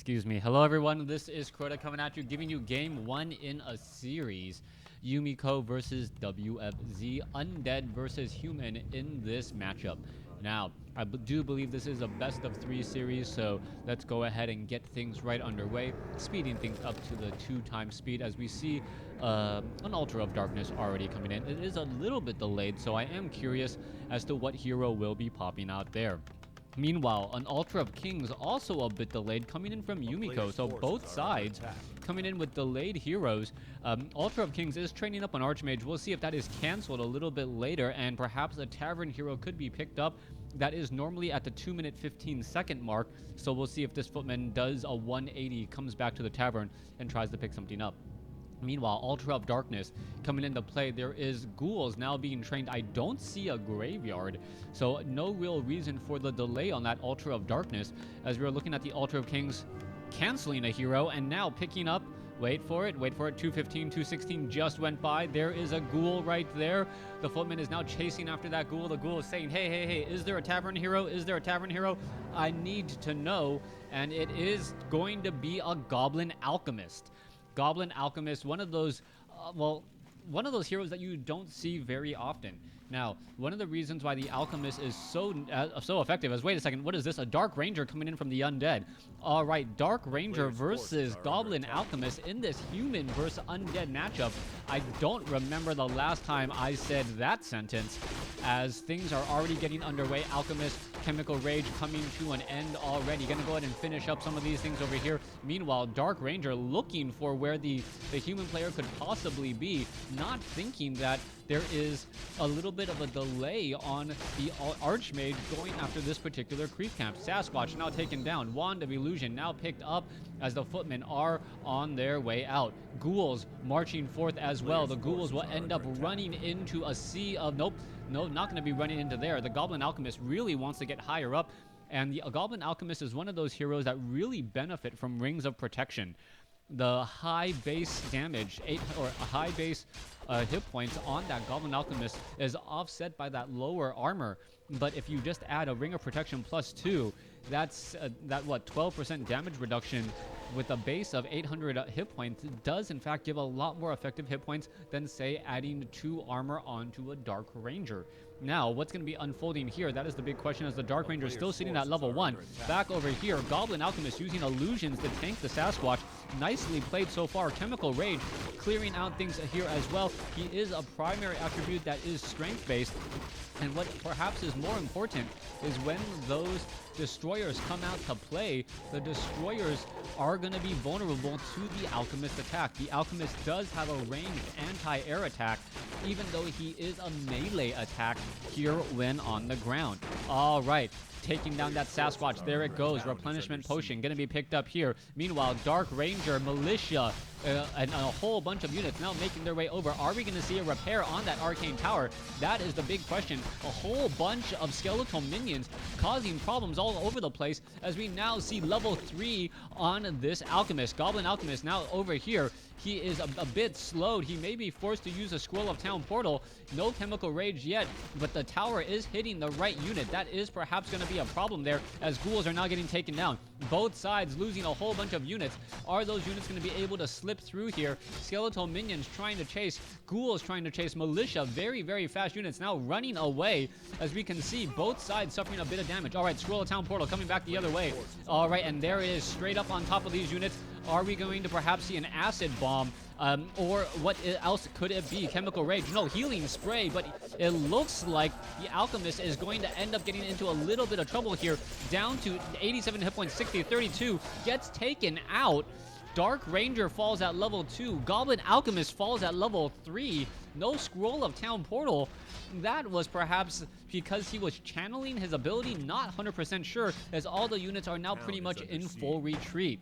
Excuse me. Hello, everyone. This is Crota coming at you, giving you game 1 in a series. Yumiko versus WFZ, Undead versus Human in this matchup. Now, I do believe this is a best of 3 series, so let's go ahead and get things right underway, speeding things up to the 2x speed as we see an Altar of Darkness already coming in. It is a little bit delayed, so I am curious as to what hero will be popping out there. Meanwhile, an Altar of Kings also a bit delayed, coming in from Yumiko, so both sides coming in with delayed heroes. Altar of Kings is training up an Archmage. We'll see if that is cancelled a little bit later, and perhaps a Tavern hero could be picked up. That is normally at the 2-minute 15-second mark, so we'll see if this Footman does a 180, comes back to the Tavern, and tries to pick something up. Meanwhile, Altar of Darkness coming into play. There is ghouls now being trained. I don't see a graveyard, so no real reason for the delay on that Altar of Darkness, as we're looking at the Altar of Kings canceling a hero and now picking up. Wait for it, 215, 216 just went by. There is a ghoul right there. The Footman is now chasing after that ghoul. The ghoul is saying, hey, is there a Tavern hero? Is there a Tavern hero? I need to know, and it is going to be a Goblin Alchemist. Goblin Alchemist, one of those heroes that you don't see very often. Now, one of the reasons why the Alchemist is so effective is, wait a second, what is this? A Dark Ranger coming in from the Undead. All right, Dark Ranger versus Goblin Alchemist in this human versus Undead matchup. I don't remember the last time I said that sentence, as things are already getting underway. Alchemist, Chemical Rage coming to an end already. Gonna go ahead and finish up some of these things over here. Meanwhile, Dark Ranger looking for where the human player could possibly be, not thinking that there is a little bit of a delay on the Archmage going after this particular creep camp. Sasquatch now taken down. Wand of Illusion now picked up as the Footmen are on their way out. Ghouls marching forth as well. The Ghouls will end up running into a sea of... Nope, not going to be running into there. The Goblin Alchemist really wants to get higher up, and the Goblin Alchemist is one of those heroes that really benefit from Rings of Protection. The high base damage, high base hit points on that Goblin Alchemist is offset by that lower armor. But if you just add a Ring of Protection +2, that's 12% damage reduction with a base of 800 hit points does in fact give a lot more effective hit points than, say, adding 2 armor onto a Dark Ranger. Now, what's going to be unfolding here? That is the big question, as the Dark Ranger is still sitting at level 1. Back over here, Goblin Alchemist using illusions to tank the Sasquatch. Nicely played so far. Chemical Rage clearing out things here as well. He is a primary attribute that is strength-based. And what perhaps is more important is when those destroyers come out to play, the destroyers are going to be vulnerable to the Alchemist attack. The Alchemist does have a ranged anti-air attack, even though he is a melee attack here when on the ground. All right, taking down that Sasquatch. There it goes. Replenishment potion going to be picked up here. Meanwhile, Dark Ranger, Militia, and a whole bunch of units now making their way over. Are we going to see a repair on that Arcane Tower? That is the big question. A whole bunch of skeletal minions causing problems all over the place, as we now see level 3 on this Alchemist. Goblin Alchemist now over here. He is a bit slowed. He may be forced to use a Scroll of Town Portal. No Chemical Rage yet, but the tower is hitting the right unit. That is perhaps going to be a problem there, as ghouls are now getting taken down. Both sides losing a whole bunch of units. Are those units going to be able to slip through here? Skeletal minions trying to chase. Ghouls trying to chase. Militia, very, very fast units now running away. As we can see, both sides suffering a bit of damage. All right, Scroll of Town Portal coming back the other way. All right, and there is straight up on top of these units. Are we going to perhaps see an acid bomb? Or what else could it be? Chemical Rage. No, Healing Spray, but it looks like the Alchemist is going to end up getting into a little bit of trouble here. Down to 87 hit points, 60, 32. Gets taken out. Dark Ranger falls at level 2. Goblin Alchemist falls at level 3. No Scroll of Town Portal. That was perhaps because he was channeling his ability. Not 100% sure, as all the units are now pretty much in full retreat.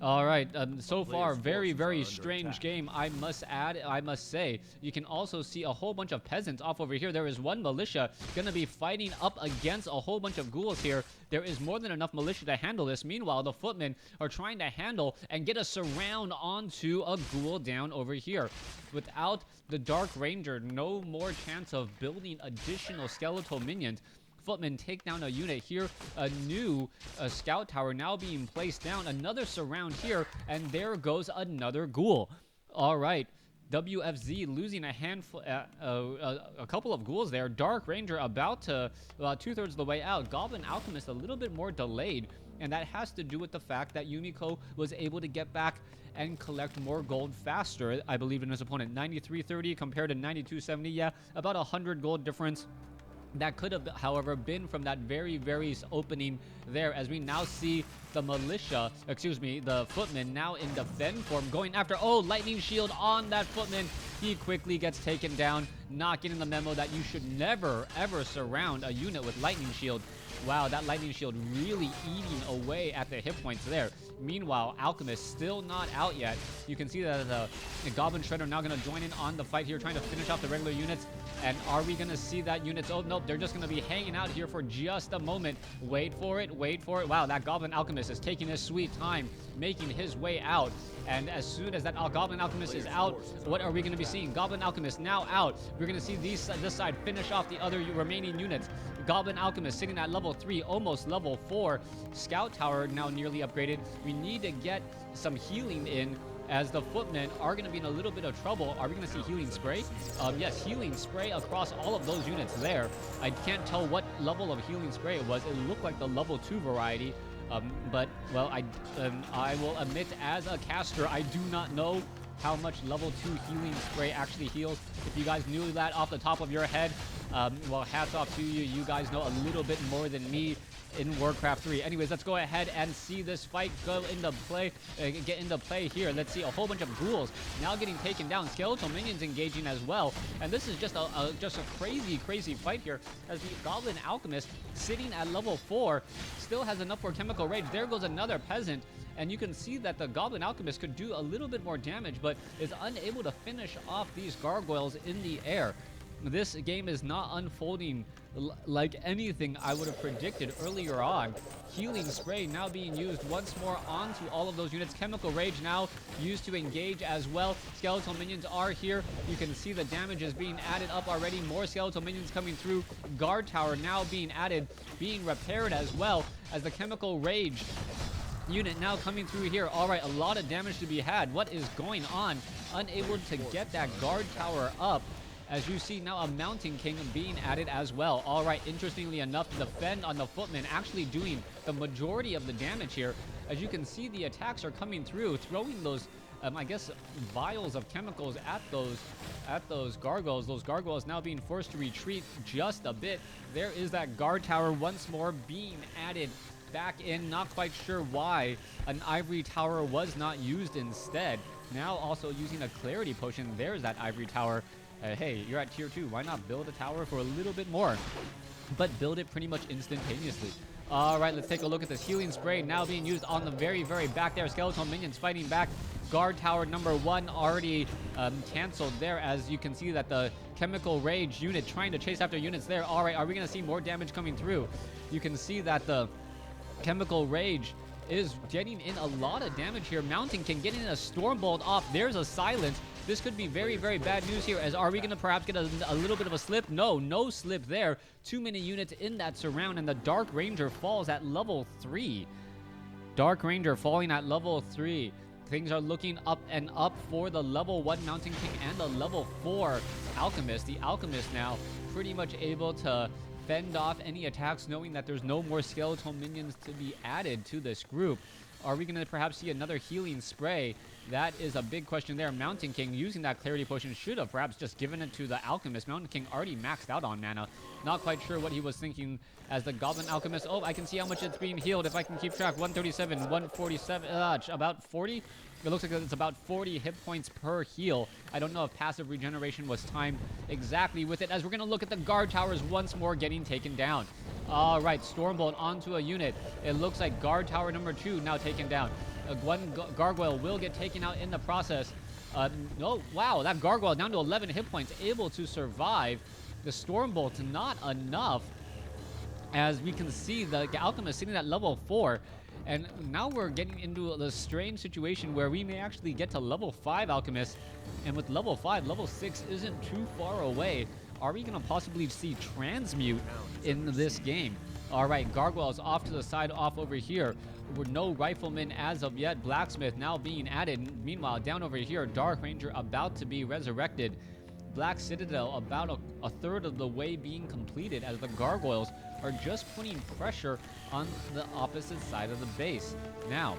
All right, so far, very, very strange game, I must say. You can also see a whole bunch of peasants off over here. There is one militia going to be fighting up against a whole bunch of ghouls here. There is more than enough militia to handle this. Meanwhile, the Footmen are trying to handle and get a surround onto a ghoul down over here. Without the Dark Ranger, no more chance of building additional skeletal minions. Footman take down a unit here. A new scout tower now being placed down. Another surround here, and there goes another ghoul. All right. WFZ losing a handful, a couple of ghouls there. Dark Ranger about to 2/3 of the way out. Goblin Alchemist a little bit more delayed, and that has to do with the fact that Yumiko was able to get back and collect more gold faster, I believe, in his opponent. 9330 compared to 9270. Yeah, about 100 gold difference. That could have, however, been from that very opening there, as we now see the the Footman now in defend form going after, lightning shield on that Footman. He quickly gets taken down, not getting the memo that you should never, ever surround a unit with lightning shield. Wow, that lightning shield really eating away at the hit points there. Meanwhile, Alchemist still not out yet. You can see that the Goblin Shredder now going to join in on the fight here, trying to finish off the regular units. And are we going to see that units? Oh, nope, they're just going to be hanging out here for just a moment. Wait for it, wait for it. Wow, that Goblin Alchemist is taking his sweet time, making his way out. And as soon as that Goblin Alchemist is out, what are we going to be seeing? Goblin Alchemist now out. We're going to see this side finish off the other remaining units. Goblin Alchemist sitting at level 3, almost level 4. Scout Tower now nearly upgraded. We need to get some healing in, as the Footmen are going to be in a little bit of trouble. Are we going to see Healing Spray? Yes, Healing Spray across all of those units there. I can't tell what level of Healing Spray it was. It looked like the level 2 variety. But, well, I will admit, as a caster, I do not know how much level 2 Healing Spray actually heals. If you guys knew that off the top of your head, well, hats off to you. You guys know a little bit more than me in Warcraft 3. Anyways, let's go ahead and see this fight go into play, get into play here. Let's see a whole bunch of ghouls now getting taken down. Skeletal minions engaging as well. And this is just a crazy fight here, as the Goblin Alchemist sitting at level 4 still has enough for Chemical Rage. There goes another peasant. And you can see that the Goblin Alchemist could do a little bit more damage, but is unable to finish off these gargoyles in the air. This game is not unfolding like anything I would have predicted earlier on. Healing Spray now being used once more onto all of those units. Chemical Rage now used to engage as well. Skeletal minions are here. You can see the damage is being added up already. More skeletal minions coming through. Guard Tower now being added, being repaired as well, as the Chemical Rage unit now coming through here. All right, a lot of damage to be had. What is going on? Unable to get that Guard Tower up. As you see now, a Mountain King being added as well. All right, interestingly enough, the Defend on the Footman actually doing the majority of the damage here. As you can see, the attacks are coming through, throwing those, I guess, vials of chemicals at those gargoyles. Those gargoyles now being forced to retreat just a bit. There is that Guard Tower once more being added back in. Not quite sure why an Ivory Tower was not used instead. Now also using a Clarity Potion. There's that Ivory Tower. Hey, you're at tier 2. Why not build a tower for a little bit more? But build it pretty much instantaneously. All right, let's take a look at this Healing Spray now being used on the very back there. Skeletal minions fighting back. Guard Tower number 1 already canceled there, as you can see that the Chemical Rage unit trying to chase after units there. All right, are we going to see more damage coming through? You can see that the Chemical Rage is getting in a lot of damage here. Mountain King getting a Storm Bolt off. There's a Silence. This could be very bad news here, as are we going to perhaps get a little bit of a slip? No slip there. Too many units in that surround, and the Dark Ranger falls at level 3. Dark Ranger falling at level 3. Things are looking up and up for the level 1 Mountain King and the level 4 Alchemist. The Alchemist now pretty much able to fend off any attacks, knowing that there's no more skeletal minions to be added to this group. Are we going to perhaps see another Healing Spray? That is a big question there. Mountain King using that Clarity Potion should have perhaps just given it to the Alchemist. Mountain King already maxed out on mana. Not quite sure what he was thinking, as the Goblin Alchemist. Oh, I can see how much it's being healed if I can keep track. 137, 147, about 40. It looks like it's about 40 hit points per heal. I don't know if passive regeneration was timed exactly with it, as we're going to look at the Guard Towers once more getting taken down. All right, Stormbolt onto a unit. It looks like Guard Tower number 2 now taken down. One gargoyle will get taken out in the process. Oh, wow, that gargoyle down to 11 hit points, able to survive. The Stormbolt not enough, as we can see the Alchemist sitting at level 4. And now we're getting into the strange situation where we may actually get to level 5 Alchemist. And with level 5, level 6 isn't too far away. Are we going to possibly see transmute in this game? All right, gargoyles off to the side, off over here. With no rifleman as of yet. Blacksmith now being added. Meanwhile, down over here, Dark Ranger about to be resurrected. Black Citadel about a third of the way being completed as the gargoyles are just putting pressure on the opposite side of the base. Now,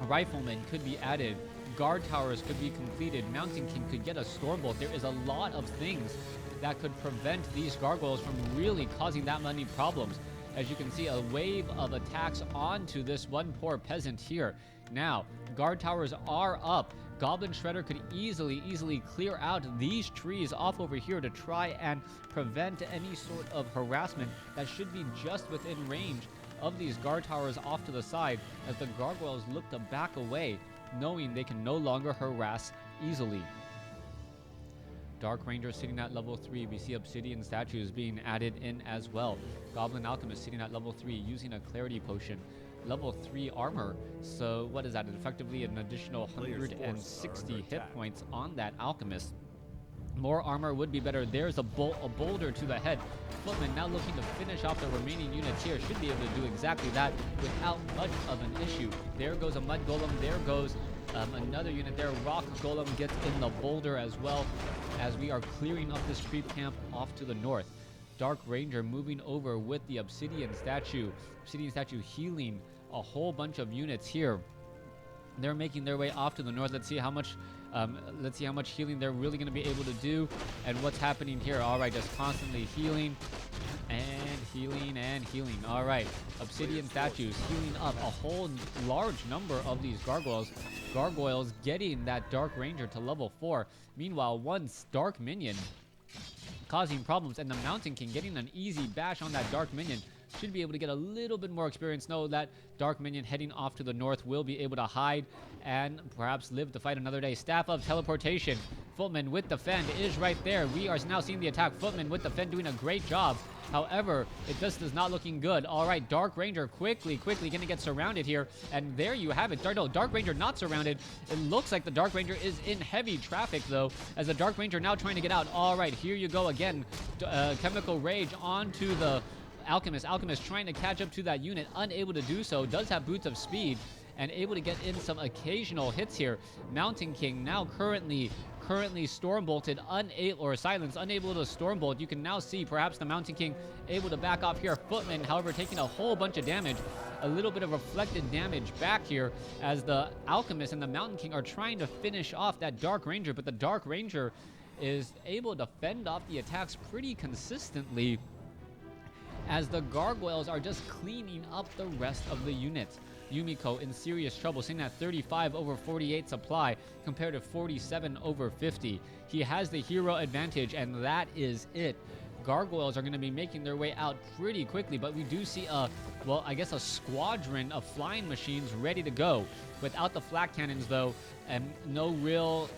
a rifleman could be added. Guard towers could be completed. Mountain King could get a Stormbolt. There is a lot of things that could prevent these gargoyles from really causing that many problems. As you can see, a wave of attacks onto this one poor peasant here. Now, guard towers are up. Goblin Shredder could easily clear out these trees off over here to try and prevent any sort of harassment that should be just within range of these guard towers off to the side as the gargoyles look to back away, knowing they can no longer harass easily. Dark Ranger sitting at level 3. We see Obsidian statues being added in as well. Goblin Alchemist sitting at level 3 using a Clarity Potion. Level 3 armor. So what is that? Effectively an additional 160 hit points on that Alchemist. More armor would be better. There's a boulder to the head. Footman now looking to finish off the remaining units here. Should be able to do exactly that without much of an issue. There goes a Mud Golem. There goes another unit there. Rock Golem gets in the boulder as well as we are clearing up this creep camp off to the north. Dark Ranger moving over with the Obsidian statue. Obsidian statue healing a whole bunch of units here. They're making their way off to the north. Let's see how much healing they're really going to be able to do and what's happening here. All right, just constantly healing and healing and healing. All right, Obsidian statues healing up a whole large number of these gargoyles getting that Dark Ranger to level 4. Meanwhile, one Dark Minion causing problems, and the Mountain King getting an easy bash on that Dark Minion. Should be able to get a little bit more experience. Know that Dark Minion heading off to the north will be able to hide and perhaps live to fight another day. Staff of Teleportation. Footman with the Fend is right there. We are now seeing the attack. Footman with the Fend doing a great job. However, it just is not looking good. All right, Dark Ranger quickly going to get surrounded here. And there you have it. Dark Ranger not surrounded. It looks like the Dark Ranger is in heavy traffic, though, as the Dark Ranger now trying to get out. All right, here you go again. Chemical Rage onto the Alchemist trying to catch up to that unit, unable to do so. Does have Boots of Speed and able to get in some occasional hits here. Mountain King now currently storm-bolted, silenced, unable to storm-bolt. You can now see perhaps the Mountain King able to back off here. Footman, however, taking a whole bunch of damage. A little bit of reflected damage back here as the Alchemist and the Mountain King are trying to finish off that Dark Ranger, but the Dark Ranger is able to fend off the attacks pretty consistently as the gargoyles are just cleaning up the rest of the units. Yumiko in serious trouble, sitting at 35 over 48 supply compared to 47 over 50. He has the hero advantage, and that is it. Gargoyles are going to be making their way out pretty quickly, but we do see a squadron of flying machines ready to go. Without the flak cannons, though, and no real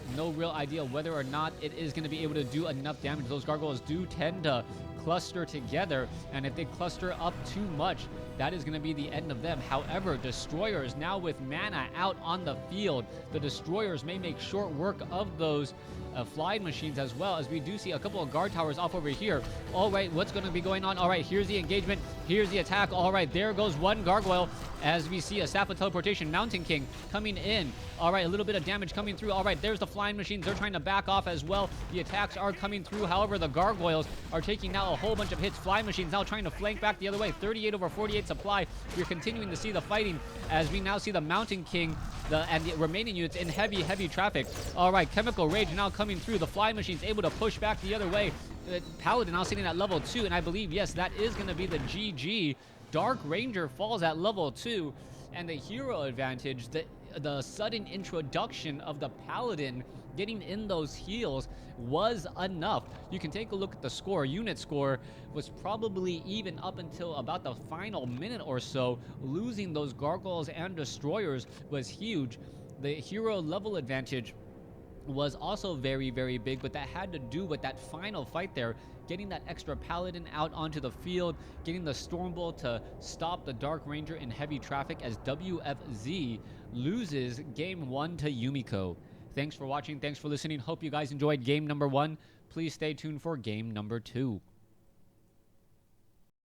idea whether or not it is going to be able to do enough damage. Those gargoyles do tend to cluster together, and if they cluster up too much, that is going to be the end of them. However, destroyers now with mana out on the field. The destroyers may make short work of those flying machines, as well as we do see a couple of guard towers off over here. All right, what's going to be going on? All right, here's the engagement. Here's the attack. All right, there goes one gargoyle as we see a Staff of Teleportation. Mountain King coming in. All right, a little bit of damage coming through. All right, there's the flying machines. They're trying to back off as well. The attacks are coming through. However, the gargoyles are taking now a whole bunch of hits. Flying machines now trying to flank back the other way. 38 over 48 supply. We're continuing to see the fighting as we now see the Mountain King and the remaining units in heavy traffic. All right, Chemical Rage now coming through. The flying machines able to push back the other way. Paladin now sitting at level 2, and I believe, yes, that is going to be the GG. Dark Ranger falls at level 2, and the hero advantage, the sudden introduction of the Paladin getting in those heals was enough. You can take a look at the score. Unit score was probably even up until about the final minute or so. Losing those gargoyles and destroyers was huge. The hero level advantage was also very big, but that had to do with that final fight there, getting that extra Paladin out onto the field, getting the Stormbolt to stop the Dark Ranger in heavy traffic as WFZ loses game 1 to Yumiko. Thanks for watching. Thanks for listening. Hope you guys enjoyed game number 1. Please stay tuned for game number 2.